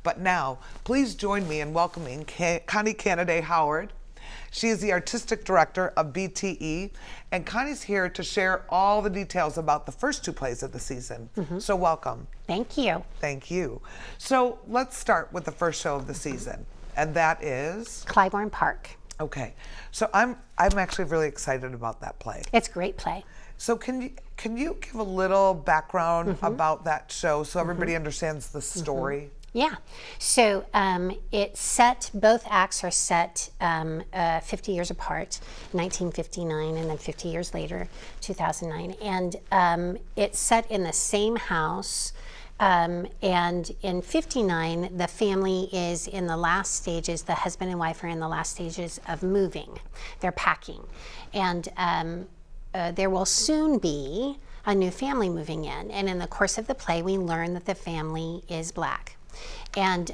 But now, please join me in welcoming Connie Canaday Howard. She is the Artistic Director of BTE, and Connie's here to share all the details about the first two plays of the season. So welcome. Thank you. Thank you. So let's start with the first show of the season, and that is? Clybourne Park. Okay, so I'm actually really excited about that play. It's a great play. So can you give a little background about that show so everybody understands the story? Yeah, so it's set, both acts are set 50 years apart, 1959 and then 50 years later, 2009. And it's set in the same house. And in 59, the family is in the last stages, the husband and wife are in the last stages of moving. They're packing. And there will soon be a new family moving in. And in the course of the play, we learn that the family is Black. And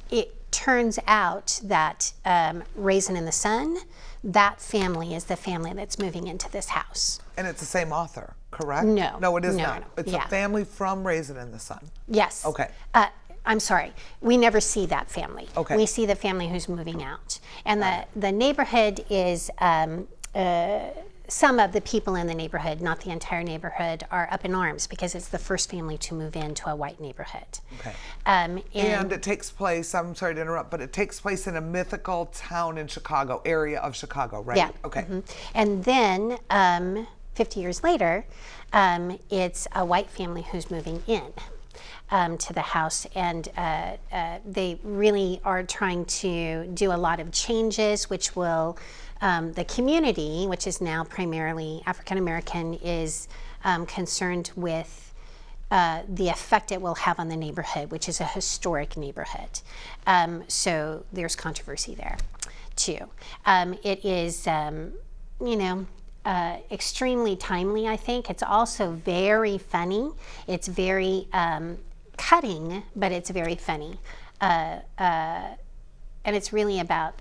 it turns out that Raisin and the Sun, that family is the family that's moving into this house. And it's the same author, correct? No. No, it is No, not. no. It's Yeah. a family from Raisin and the Sun. Yes. Okay. I'm sorry, we never see that family. Okay. We see the family who's moving out. And the neighborhood is, some of the people in the neighborhood, not the entire neighborhood, are up in arms because it's the first family to move into a white neighborhood. Okay. And it takes place, I'm sorry to interrupt, but it takes place in a mythical town in Chicago, area of Chicago, right? Yeah. Okay. And then 50 years later, it's a white family who's moving in to the house, and they really are trying to do a lot of changes, which will, the community, which is now primarily African American, is concerned with the effect it will have on the neighborhood, which is a historic neighborhood. So there's controversy there too. It is, extremely timely, I think. It's also very funny. It's very cutting, but it's very funny. And it's really about,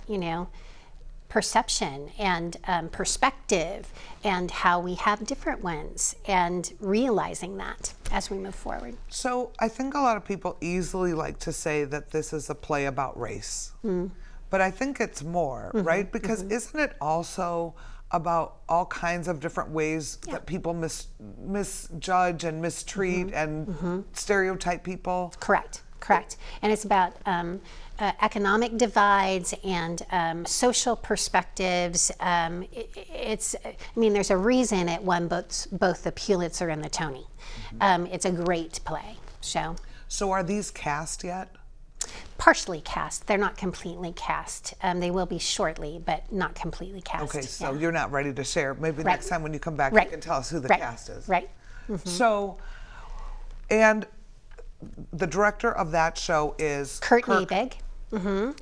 perception and perspective and how we have different ones and realizing that as we move forward. So I think a lot of people easily like to say that this is a play about race. But I think it's more, right? Because isn't it also about all kinds of different ways that people misjudge and mistreat and stereotype people? Correct. And it's about economic divides and social perspectives. There's a reason it won both the Pulitzer and the Tony. It's a great play show. So are these cast yet? Partially cast. They're not completely cast. They will be shortly, but not completely cast. Okay, so you're not ready to share. Maybe next time when you come back, you can tell us who the cast is. Right. So, and the director of that show is Kurt Liebig,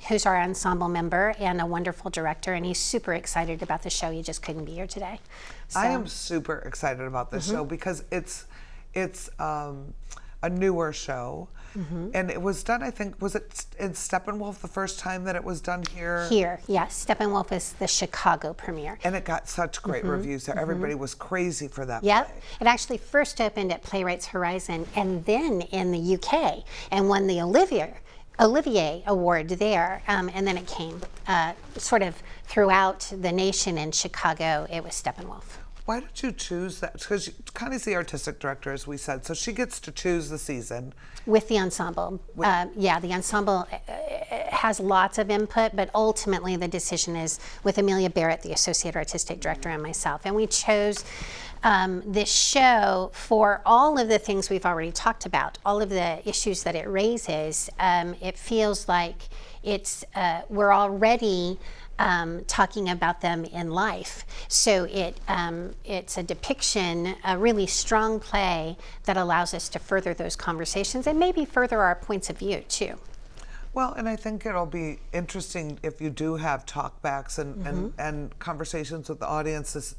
who's our ensemble member and a wonderful director, and he's super excited about the show. He just couldn't be here today. So. I am super excited about this show because it's a newer show, and it was done, I think, was it in Steppenwolf the first time that it was done here? Here, yes. Steppenwolf is the Chicago premiere. And it got such great reviews there. Everybody was crazy for that Yep. play. It actually first opened at Playwrights Horizon and then in the UK and won the Olivier Award there. And then it came sort of throughout the nation. In Chicago, it was Steppenwolf. Why did you choose that? Because Connie's the artistic director, as we said, so she gets to choose the season. With the ensemble. The ensemble has lots of input, but ultimately the decision is with Amelia Barrett, the associate artistic director, and myself. And we chose this show for all of the things we've already talked about, all of the issues that it raises. It feels like we're already talking about them in life. So it's a depiction, a really strong play that allows us to further those conversations and maybe further our points of view too. Well, and I think it'll be interesting if you do have talkbacks and conversations with the audiences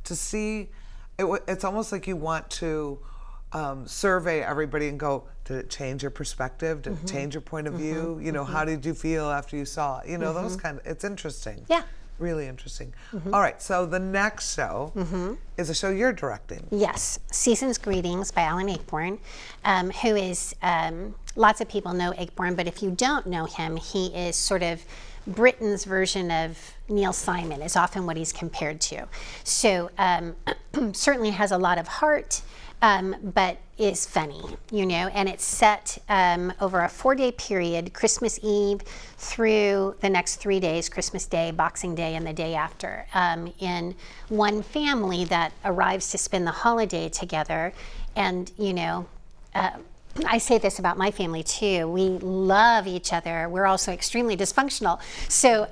to see. It's almost like you want to survey everybody and go, did it change your perspective? Did it change your point of view? How did you feel after you saw it? Those kind of, it's interesting. Yeah. Really interesting. All right, so the next show is a show you're directing. Yes, Season's Greetings by Alan Ayckbourn, who is, lots of people know Ayckbourn, but if you don't know him, he is sort of Britain's version of Neil Simon, is often what he's compared to. So certainly has a lot of heart, but is funny, you know, and it's set over a 4-day period, Christmas Eve through the next 3 days, Christmas Day, Boxing Day, and the day after, in one family that arrives to spend the holiday together. And, you know, I say this about my family too. We love each other. We're also extremely dysfunctional. So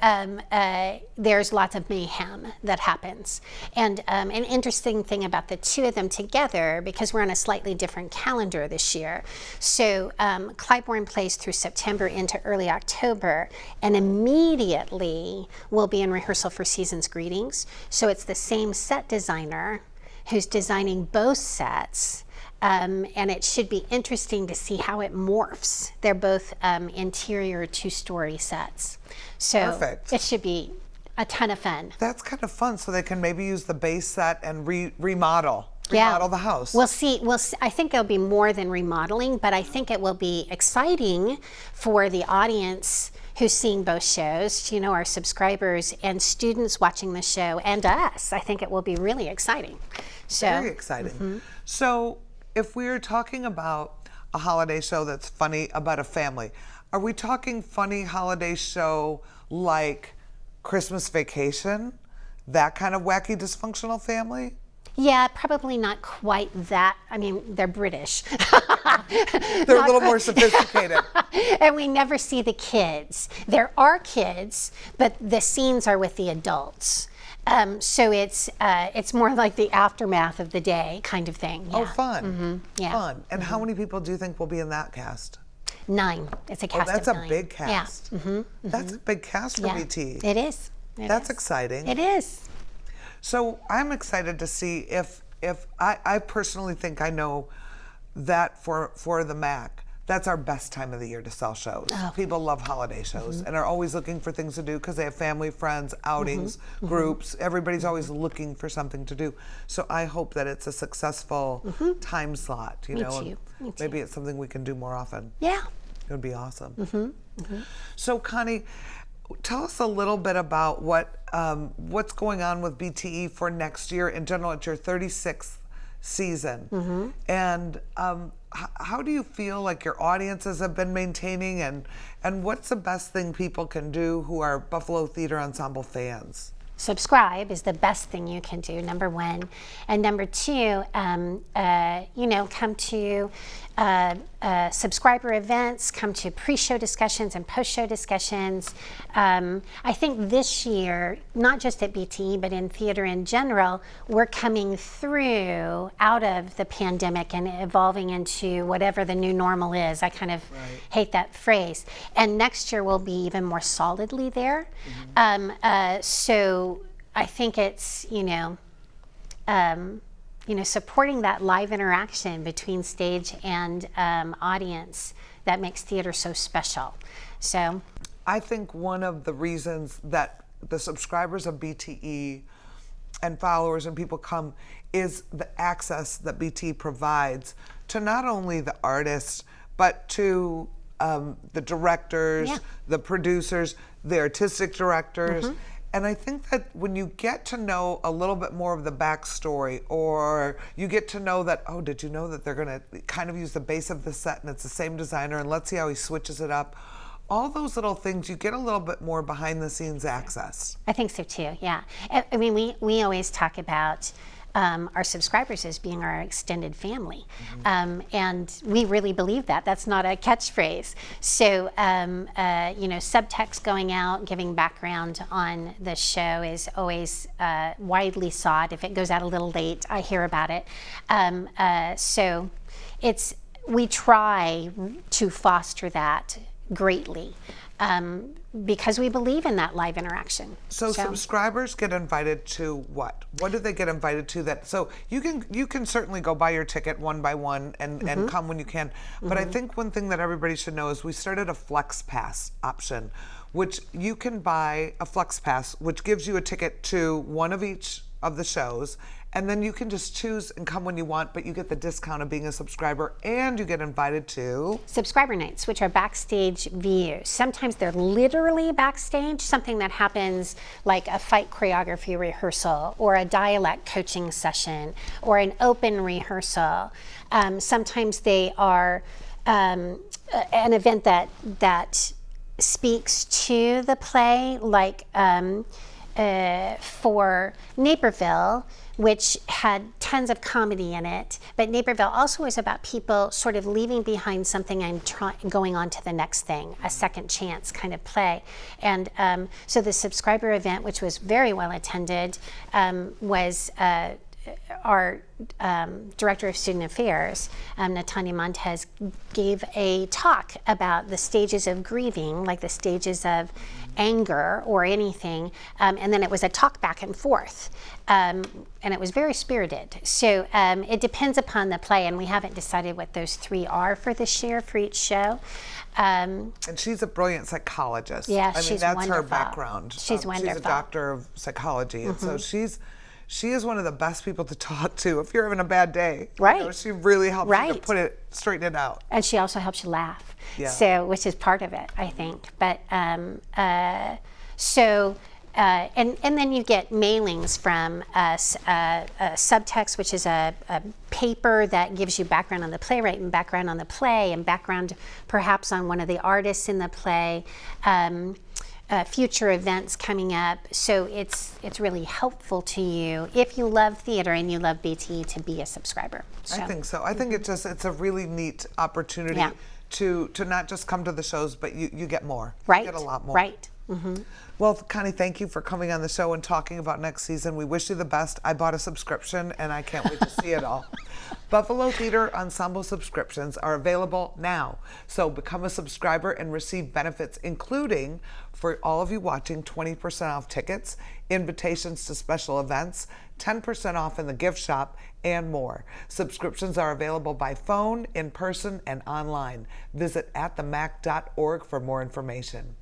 there's lots of mayhem that happens. And an interesting thing about the two of them together, because we're on a slightly different calendar this year. So Clybourne plays through September into early October, and immediately we'll be in rehearsal for Season's Greetings. So it's the same set designer who's designing both sets. And it should be interesting to see how it morphs. They're both interior 2-story sets. So Perfect. It should be a ton of fun. That's kind of fun, so they can maybe use the base set and remodel Yeah. the house. We'll see. I think there'll be more than remodeling, but I think it will be exciting for the audience who's seeing both shows, you know, our subscribers and students watching the show, and us. I think it will be really exciting. So, Very exciting. So if we're talking about a holiday show that's funny about a family, are we talking funny holiday show like Christmas Vacation? That kind of wacky dysfunctional family? yeah, probably not quite that. I mean, they're British. They're a little more sophisticated. And we never see the kids. There are kids, but the scenes are with the adults. So it's more like the aftermath of the day kind of thing. Yeah. Oh, fun. Yeah. Fun. And how many people do you think will be in that cast? 9. It's a cast That's of a 9. big cast. Yeah. That's a big cast for Yeah. BTE. It is. That's exciting. It is. So I'm excited to see if I personally think I know that for the MAC, that's our best time of the year to sell shows. Oh. People love holiday shows and are always looking for things to do because they have family, friends, outings, groups. Everybody's always looking for something to do. So I hope that it's a successful time slot, you know. too. Me too. Maybe it's something we can do more often. Yeah. It would be awesome. So Connie, tell us a little bit about what's going on with BTE for next year in general. It's your 36th season, and how do you feel like your audiences have been maintaining, and what's the best thing people can do who are Buffalo Theatre Ensemble fans? Subscribe is the best thing you can do, number 1. And number 2, you know, come to subscriber events, come to pre-show discussions and post-show discussions. I think this year, not just at BTE, but in theater in general, we're coming through out of the pandemic and evolving into whatever the new normal is. I kind of hate that phrase. And next year we'll be even more solidly there. So I think it's, supporting that live interaction between stage and audience that makes theater so special. So I think one of the reasons that the subscribers of BTE and followers and people come is the access that BTE provides to not only the artists, but to the directors, the producers, the artistic directors. And I think that when you get to know a little bit more of the backstory, or you get to know that, oh, did you know that they're going to kind of use the base of the set and it's the same designer, and let's see how he switches it up. All those little things, you get a little bit more behind the scenes access. I think so too, yeah. I mean, we always talk about our subscribers as being our extended family. And we really believe that. That's not a catchphrase. So, subtext going out, giving background on the show is always widely sought. If it goes out a little late, I hear about it. So we try to foster that greatly. Because we believe in that live interaction. So subscribers get invited to what? What do they get invited to? That so you can certainly go buy your ticket one by one and come when you can. But I think one thing that everybody should know is we started a Flex Pass option, which you can buy a Flex Pass, which gives you a ticket to one of each of the shows, and then you can just choose and come when you want, but you get the discount of being a subscriber, and you get invited to subscriber nights, which are backstage views. Sometimes they're literally backstage, something that happens like a fight choreography rehearsal or a dialect coaching session or an open rehearsal. Sometimes they are an event that speaks to the play, like for Naperville, which had tons of comedy in it, but Naperville also is about people sort of leaving behind something and going on to the next thing, a second chance kind of play. And so the subscriber event, which was very well attended, was our Director of Student Affairs, Natanya Montez, gave a talk about the stages of grieving, like the stages of anger or anything, and then it was a talk back and forth, and it was very spirited. So it depends upon the play, and we haven't decided what those 3 are for this year for each show. And she's a brilliant psychologist. Yeah, I mean, she's that's wonderful. her background. She's wonderful. She's a doctor of psychology, and so she is one of the best people to talk to if you're having a bad day. Right. You know, she really helps you Right. to straighten it out. And she also helps you laugh. Yeah. So, which is part of it, I think. But and then you get mailings from us, Subtext, which is a paper that gives you background on the playwright and background on the play and background perhaps on one of the artists in the play. Future events coming up, so it's really helpful to you if you love theater and you love BTE to be a subscriber. So. I think so. I think it's a really neat opportunity to not just come to the shows, but you get more. Right. You get a lot more. Right. Well, Connie, thank you for coming on the show and talking about next season. We wish you the best. I bought a subscription and I can't wait to see it all. Buffalo Theatre Ensemble subscriptions are available now. So become a subscriber and receive benefits, including, for all of you watching, 20% off tickets, invitations to special events, 10% off in the gift shop, and more. Subscriptions are available by phone, in person, and online. Visit atthemac.org for more information.